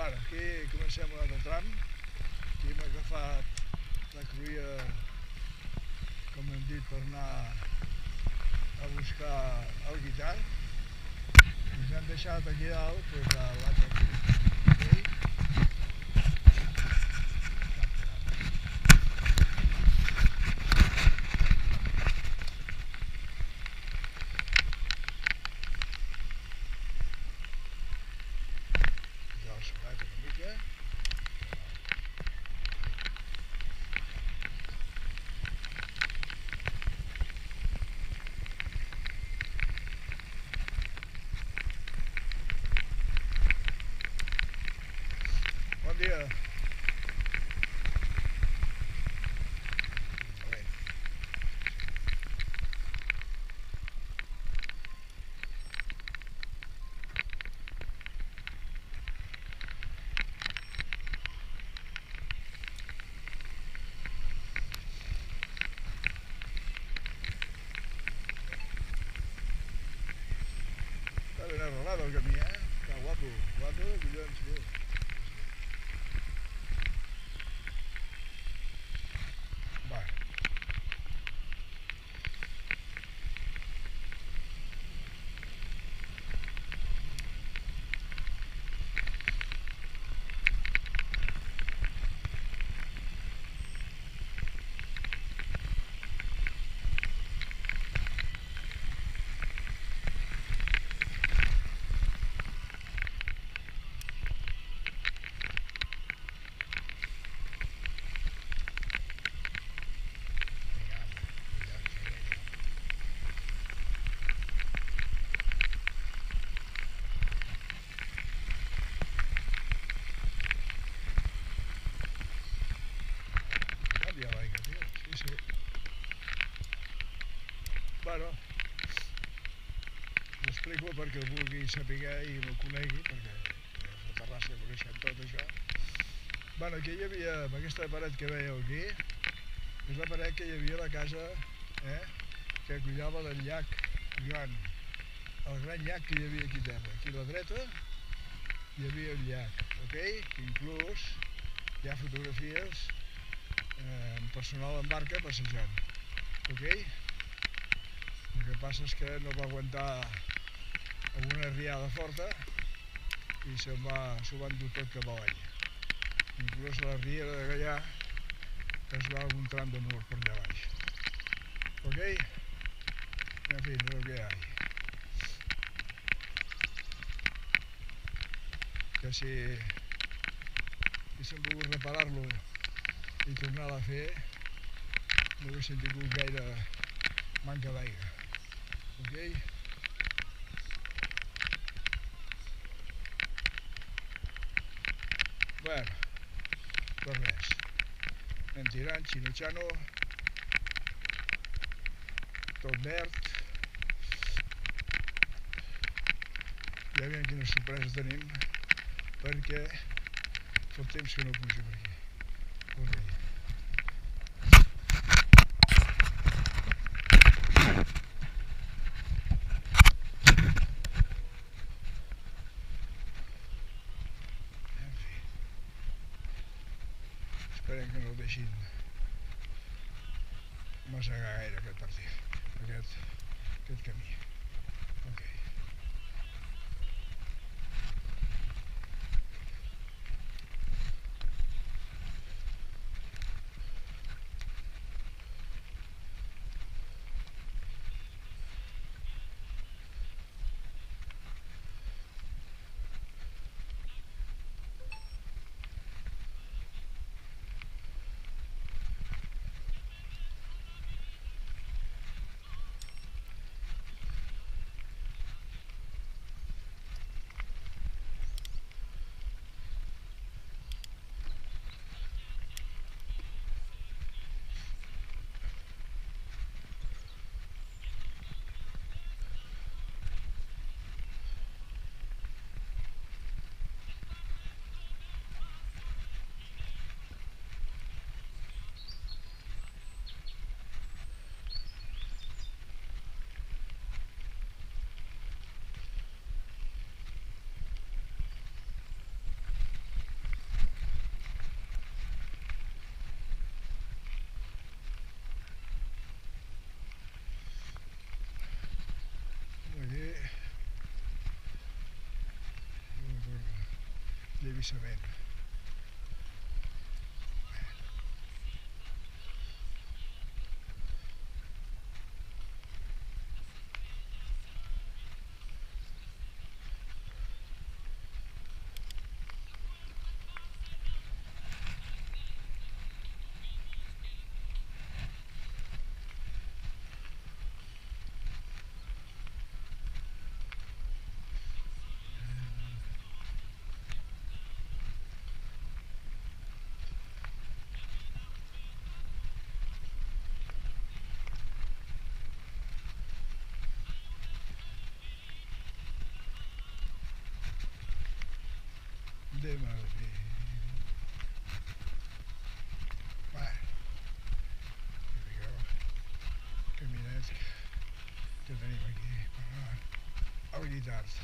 Bueno, aquí comencem un altre tram. Aquí hem agafat la cruïlla, com hem dit, per anar a buscar el guitar. I ens han deixat aquí dalt l'altre aquí. Bon dia. Està ben arrelat el camí, Està guapo, collons, tu. Bueno, l'explico perquè el vulgui saber i el conegui, perquè és la Terrassa que coneixem tot això. Bueno, aquí hi havia, amb aquesta paret que veieu aquí, és la paret que hi havia a la casa que cuidava del llac gran, el gran llac que hi havia aquí a terra. Aquí a la dreta hi havia el llac, ok? Inclús hi ha fotografies amb personal en barca passejant, ok? El que passa és que no va aguantar alguna riada forta i s'ho va endur tot cap avall. Inclús la riera de Gallà es va un tram de mur per allà baix. Ok? En fi, no és el que hi ha. Que si haguéssim pogut reparar-lo i tornar-la a fer, no haguéssim tingut gaire manca d'aigua. Ok? Bueno, pues res. Anem tirant, xinutxano, tot verd. Ja veiem quines sorpreses tenim, perquè fa temps que no pujo per aquí. Ok. Esperem que no el deixin massegar gaire aquest partit, aquest camí. Ok. claríssimament. De Madrid. Va, here we go. Caminets que tenim aquí per habilitats.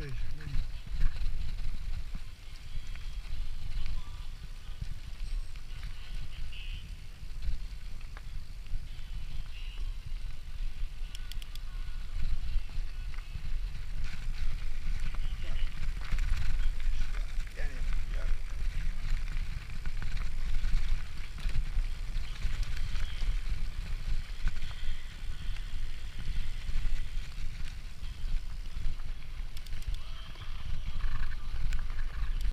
mateix.